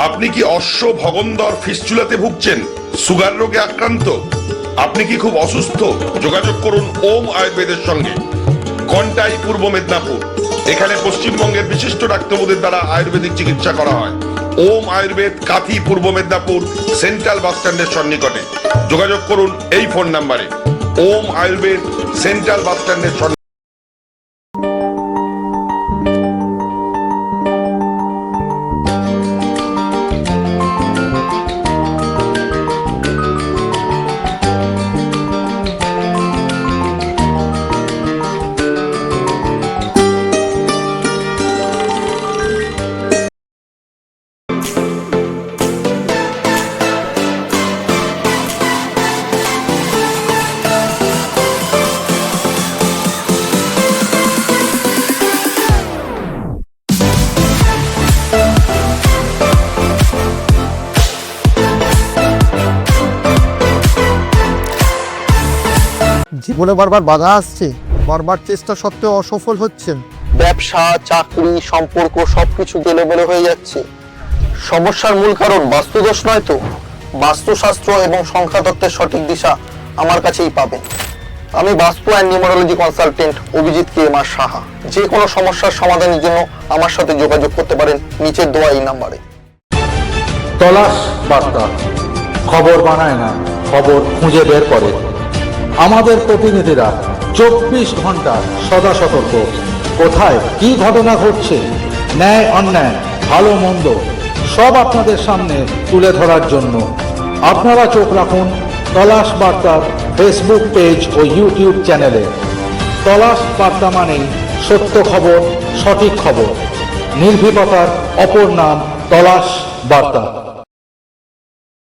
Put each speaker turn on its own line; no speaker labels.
আপনি কি অশ্ব ভগন্দর ফিস্চুলাতে ভুগছেন? সুগার রোগে আক্রান্ত? আপনি কি খুব অসুস্থ? যোগাযোগ করুন ওম আয়ুর্বেদের সঙ্গে। কন্টাই, পূর্ব মেদিনীপুর। এখানে পশ্চিমবঙ্গের বিশিষ্ট ডাক্তারদের দ্বারা আয়ুর্বেদিক চিকিৎসা করা হয়। ওম আয়ুর্বেদ, কাথি, পূর্ব মেদিনীপুর, সেন্ট্রাল বাস স্ট্যান্ডের সন্নিকটে। যোগাযোগ করুন এই ফোন নাম্বারে। ওম আয়ুর্বেদ, সেন্ট্রাল বাস স্ট্যান্ডের সন্নিকটে।
জীবনে বারবার বাধা আসছে, বারবার চেষ্টা সত্ত্বেও অসফল হচ্ছেন।
ব্যবসা, চাকরি, সম্পর্ক সবকিছু এলোমেলো হয়ে যাচ্ছে। সমস্যার মূল কারণ বাস্তুদোষ নয় তো? বাস্তুশাস্ত্র এবং সংখ্যাতত্ত্বের সঠিক দিশা আমার কাছেই পাবেন। আমি বাস্তু and numerology consultant Abhijit KMR Saha. যে কোনো সমস্যার সমাধানের জন্য আমার সাথে যোগাযোগ করতে পারেন নিচের দেওয়া এই নাম্বারে।
তলাশ বার্তা, খবর বানায় না, খবর খুঁজে বের করে। আমাদের প্রতিনিধিরা 24 ঘন্টা সদা সতর্ক। কোথায় কি ঘটনা ঘটছে, ন্যায় অন্যায়, ভালো মন্দ সব আপনাদের সামনে তুলে ধরার জন্য আপনারা চোখ রাখুন তলাশ বার্তার ফেসবুক পেজ ও ইউটিউব চ্যানেলে। তলাশ বার্তা মানেই সত্য খবর, সঠিক খবর। নির্ভীকতার অপর নাম তলাশ বার্তা।